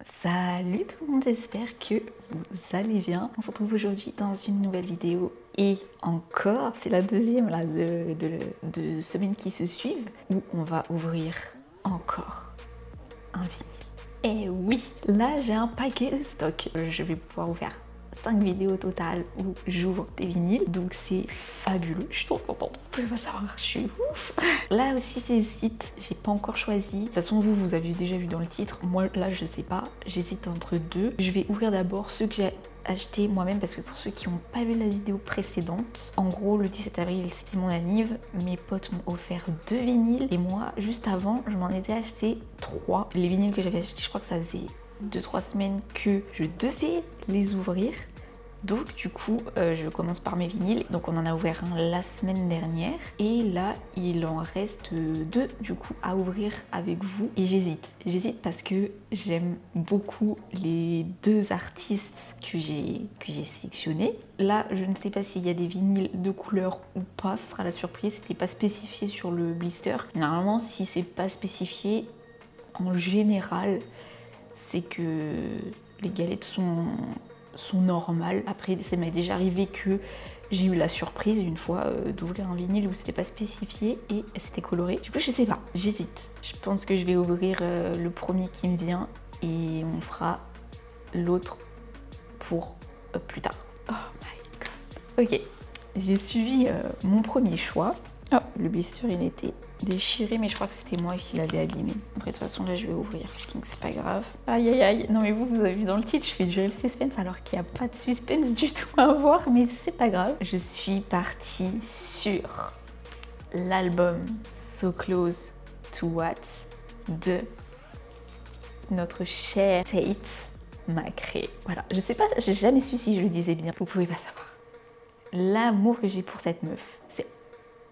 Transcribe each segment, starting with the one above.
Salut tout le monde, j'espère que vous allez bien. On se retrouve aujourd'hui dans une nouvelle vidéo et encore, c'est la deuxième là, de semaines qui se suivent où on va ouvrir encore un vinyle. Et oui, là j'ai un paquet de stock. Je vais pouvoir vous faire 5 vidéos totales où j'ouvre des vinyles, donc c'est fabuleux, je suis trop contente. Vous pouvez pas savoir, je suis ouf. Là aussi j'hésite, j'ai pas encore choisi. De toute façon vous avez déjà vu dans le titre, moi là je sais pas, j'hésite entre deux. Je vais ouvrir d'abord ceux que j'ai acheté moi-même parce que pour ceux qui n'ont pas vu la vidéo précédente, en gros le 17 avril c'était mon anniv, mes potes m'ont offert 2 vinyles et moi juste avant je m'en étais acheté 3. Les vinyles que j'avais achetés, je crois que ça faisait 2-3 semaines que je devais les ouvrir. Donc du coup, je commence par mes vinyles. Donc on en a ouvert un la semaine dernière. Et là, il en reste 2 du coup à ouvrir avec vous. Et j'hésite parce que j'aime beaucoup les 2 artistes que j'ai sélectionnés. Là, je ne sais pas s'il y a des vinyles de couleur ou pas, ce sera la surprise. C'était pas spécifié sur le blister. Normalement, si c'est pas spécifié, en général, c'est que les galettes sont normales. Après, ça m'est déjà arrivé que j'ai eu la surprise une fois d'ouvrir un vinyle où c'était pas spécifié et c'était coloré. Du coup, je sais pas, j'hésite. Je pense que je vais ouvrir le premier qui me vient et on fera l'autre pour plus tard. Oh my god. Ok, j'ai suivi mon premier choix. Oh, le blister il était déchiré, mais je crois que c'était moi qui l'avais abîmé. Après, de toute façon, là, je vais ouvrir, donc c'est pas grave. Aïe, aïe, aïe. Non, mais vous avez vu dans le titre, je fais durer le suspense alors qu'il n'y a pas de suspense du tout à voir, mais c'est pas grave. Je suis partie sur l'album So Close to What de notre cher Tate McRae. Voilà, je sais pas, j'ai jamais su si je le disais bien, vous pouvez pas savoir. L'amour que j'ai pour cette meuf, c'est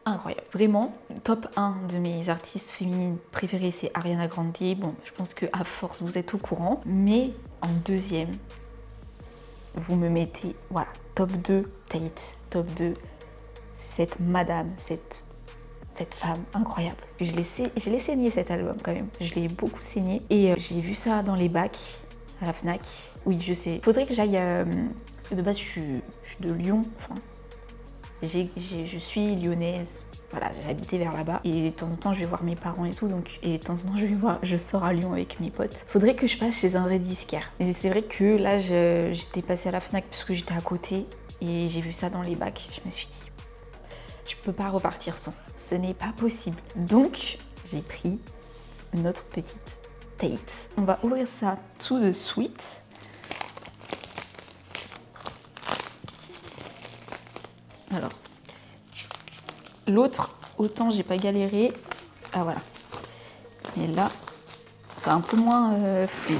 incroyable. Vraiment, top 1 de mes artistes féminines préférées, c'est Ariana Grande. Bon, je pense que à force, vous êtes au courant. Mais en deuxième, vous me mettez, voilà, top 2, Tate. Top 2, cette madame, cette femme incroyable. Je l'ai saigné cet album quand même. Je l'ai beaucoup saigné. Et j'ai vu ça dans les bacs à la Fnac. Oui, je sais. Faudrait que j'aille... parce que de base, je suis de Lyon. Enfin, je suis lyonnaise, voilà, j'ai habité vers là-bas et de temps en temps je vais voir mes parents et tout, donc et de temps en temps je sors à Lyon avec mes potes. Faudrait que je passe chez un vrai disquaire. Mais c'est vrai que là j'étais passée à la Fnac parce que j'étais à côté et j'ai vu ça dans les bacs. Je me suis dit, je peux pas repartir sans, ce n'est pas possible. Donc j'ai pris notre petite Tate. On va ouvrir ça tout de suite. Alors, l'autre, autant j'ai pas galéré. Ah voilà. Mais là, c'est un peu moins fluide.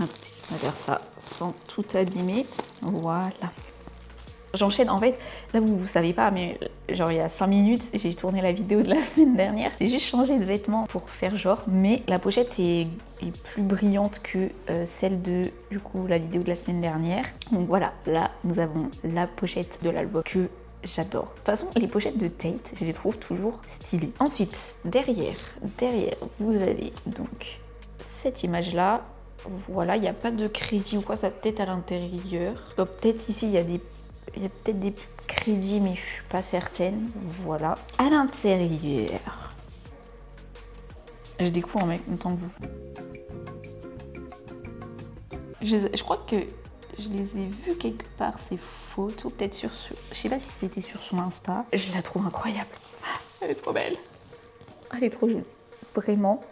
Hop, on va faire ça sans tout abîmer. Voilà. J'enchaîne, en fait, là vous savez pas, mais genre il y a 5 minutes, j'ai tourné la vidéo de la semaine dernière. J'ai juste changé de vêtements pour faire genre, mais la pochette est plus brillante que celle de, du coup, la vidéo de la semaine dernière. Donc voilà, là nous avons la pochette de l'album que j'adore. De toute façon, les pochettes de Tate, je les trouve toujours stylées. Ensuite, derrière, vous avez donc cette image-là. Voilà, il n'y a pas de crédit ou quoi, ça peut-être à l'intérieur. Peut-être ici, il y a peut-être des crédits, mais je suis pas certaine. Voilà. À l'intérieur, je découvre en même temps que vous. Je crois que je les ai vus quelque part, ces photos. Peut-être sur... Je sais pas si c'était sur son Insta. Je la trouve incroyable. Elle est trop belle. Elle est trop jolie. Vraiment,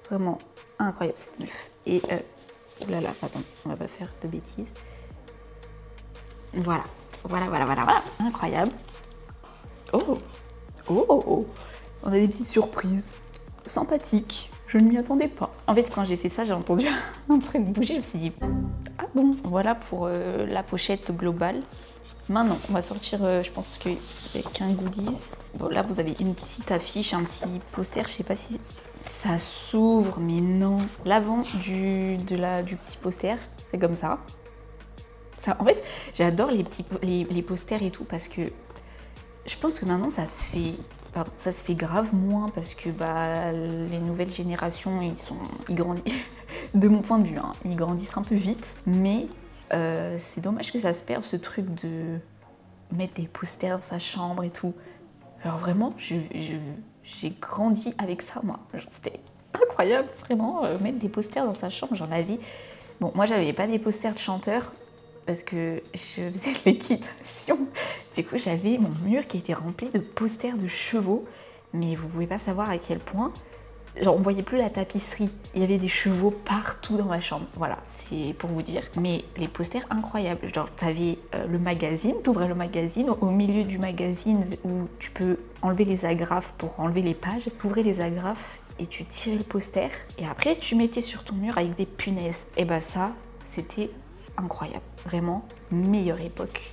vraiment incroyable cette meuf. Et, oulala, attends, on va pas faire de bêtises. Voilà. Incroyable. Oh. On a des petites surprises. Sympathiques. Je ne m'y attendais pas. En fait, quand j'ai fait ça, j'ai entendu un truc bouger. Je me suis dit, ah bon. Voilà pour la pochette globale. Maintenant, on va sortir, je pense qu'avec un goodies. Bon, là, vous avez une petite affiche, un petit poster. Je sais pas si ça s'ouvre, mais non. L'avant du petit poster, c'est comme ça. Ça, en fait, j'adore les posters et tout parce que je pense que maintenant ça se fait pardon, ça se fait grave moins parce que bah, les nouvelles générations, ils grandissent, de mon point de vue, hein, ils grandissent un peu vite, mais c'est dommage que ça se perde, ce truc de mettre des posters dans sa chambre et tout. Alors vraiment, j'ai grandi avec ça, moi. C'était incroyable, vraiment, mettre des posters dans sa chambre, j'en avais... Bon, moi, j'avais pas des posters de chanteurs, parce que je faisais de l'équitation. Du coup, j'avais mon mur qui était rempli de posters de chevaux, mais vous pouvez pas savoir à quel point... Genre, on voyait plus la tapisserie. Il y avait des chevaux partout dans ma chambre. Voilà, c'est pour vous dire. Mais les posters incroyables. Genre, t'avais le magazine, t'ouvrais le magazine. Au milieu du magazine, où tu peux enlever les agrafes pour enlever les pages, t'ouvrais les agrafes et tu tirais le poster. Et après, tu mettais sur ton mur avec des punaises. Et bah ça, c'était incroyable. Vraiment, meilleure époque.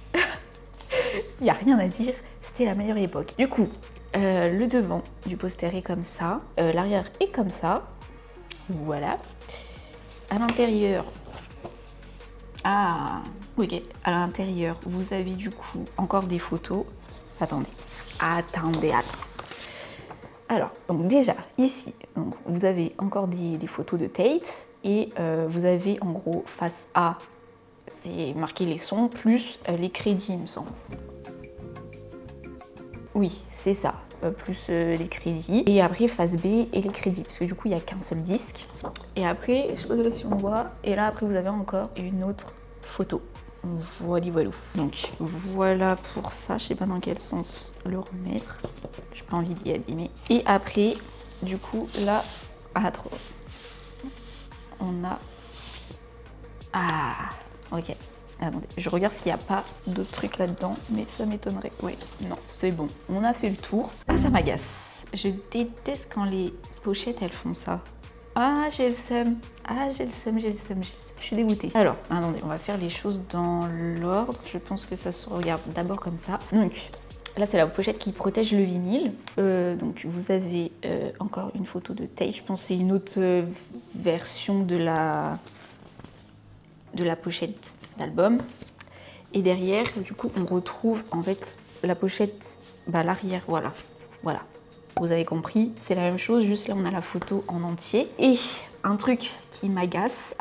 Il n'y a rien à dire, c'était la meilleure époque. Du coup, le devant du poster est comme ça, l'arrière est comme ça, voilà. À l'intérieur, ok, à l'intérieur, vous avez du coup encore des photos. Attendez. Alors, donc déjà, ici, donc, vous avez encore des photos de Tate, et vous avez en gros face A, c'est marqué les sons, plus les crédits, il me semble. Oui, c'est ça, plus les crédits. Et après, face B et les crédits, parce que du coup, il n'y a qu'un seul disque. Et après, je sais pas si on voit, et là, après, vous avez encore une autre photo. Voilà. Donc, voilà pour ça. Je sais pas dans quel sens le remettre. J'ai pas envie d'y abîmer. Et après, du coup, là, trop. On a... ok. Attendez, je regarde s'il n'y a pas d'autres trucs là-dedans, mais ça m'étonnerait. Ouais, non, c'est bon. On a fait le tour. Ça m'agace. Je déteste quand les pochettes, elles font ça. J'ai le seum. J'ai le seum. Je suis dégoûtée. Alors, attendez, on va faire les choses dans l'ordre. Je pense que ça se regarde d'abord comme ça. Donc, là, c'est la pochette qui protège le vinyle. Donc, vous avez encore une photo de Tate. Je pense que c'est une autre version de la pochette d'album. Et derrière, du coup, on retrouve en fait la pochette, l'arrière, voilà. Vous avez compris, c'est la même chose, juste là on a la photo en entier. Et un truc qui m'agace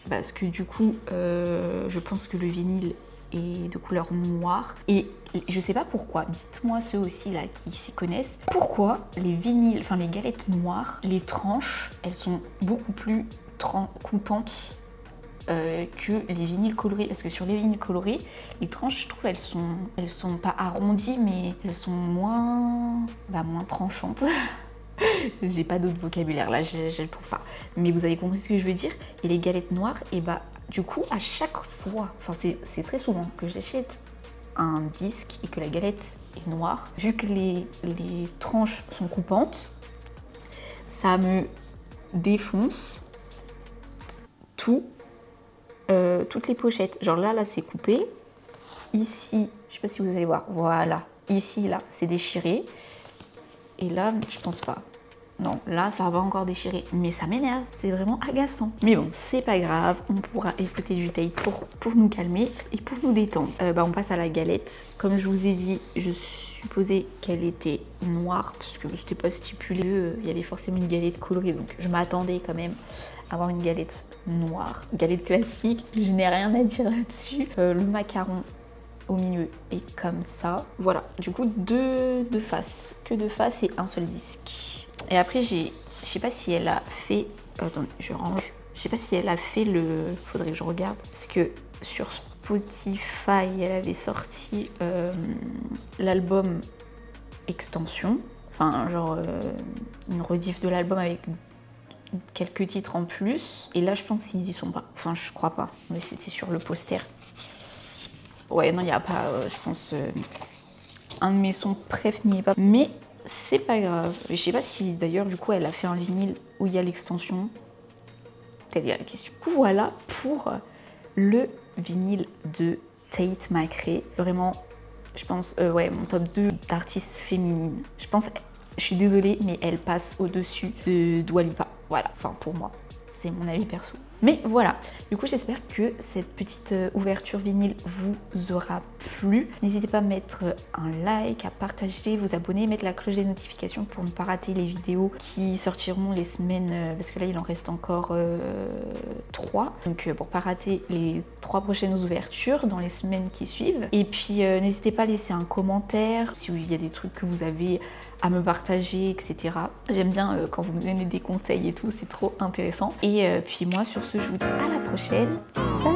parce que du coup, je pense que le vinyle est de couleur noire. Et je sais pas pourquoi, dites-moi ceux aussi là qui s'y connaissent, pourquoi les vinyles, enfin les galettes noires, les tranches, elles sont beaucoup plus coupantes que les vinyles colorés, parce que sur les vinyles colorés, les tranches, je trouve, elles sont pas arrondies, mais elles sont moins tranchantes. J'ai pas d'autre vocabulaire là, je le trouve pas. Mais vous avez compris ce que je veux dire. Et les galettes noires, et du coup, à chaque fois, enfin c'est très souvent que j'achète un disque et que la galette est noire, vu que les tranches sont coupantes, ça me défonce toutes les pochettes. Genre là c'est coupé. Ici, je sais pas si vous allez voir, voilà. Ici, là, c'est déchiré. Et là, je pense pas. Non, là, ça va encore déchirer. Mais ça m'énerve, c'est vraiment agaçant. Mais bon, c'est pas grave, on pourra écouter du Tate pour nous calmer et pour nous détendre. On passe à la galette. Comme je vous ai dit, je supposais qu'elle était noire, parce que c'était pas stipulé. Il y avait forcément une galette colorée, donc je m'attendais quand même avoir une galette noire, galette classique, je n'ai rien à dire là-dessus. Le macaron au milieu est comme ça. Voilà, du coup deux faces, que deux faces et un seul disque. Et après je sais pas si elle a fait, attendez, je range. Je sais pas si elle a fait faudrait que je regarde, parce que sur Spotify, elle avait sorti l'album extension, enfin genre une rediff de l'album avec quelques titres en plus. Et là, je pense qu'ils y sont pas. Enfin, je crois pas. Mais c'était sur le poster. Ouais, non, il n'y a pas, je pense, un de mes sons préf n'y est pas. Mais c'est pas grave. Je sais pas si, d'ailleurs, du coup, elle a fait un vinyle où il y a l'extension. Telle est la question. Du coup, voilà pour le vinyle de Tate McRae. Vraiment, je pense, mon top 2 d'artistes féminines. Je pense, je suis désolée, mais elle passe au-dessus de Dua Lipa. Voilà, enfin pour moi, c'est mon avis perso. Mais voilà, du coup j'espère que cette petite ouverture vinyle vous aura plu. N'hésitez pas à mettre un like, à partager, vous abonner, mettre la cloche des notifications pour ne pas rater les vidéos qui sortiront les semaines, parce que là il en reste encore 3. Donc pour pas rater les 3 prochaines ouvertures dans les semaines qui suivent. Et puis n'hésitez pas à laisser un commentaire si il y a des trucs que vous avez à me partager, etc. J'aime bien quand vous me donnez des conseils et tout, c'est trop intéressant. Et puis moi sur ce, je vous dis à la prochaine. Salut!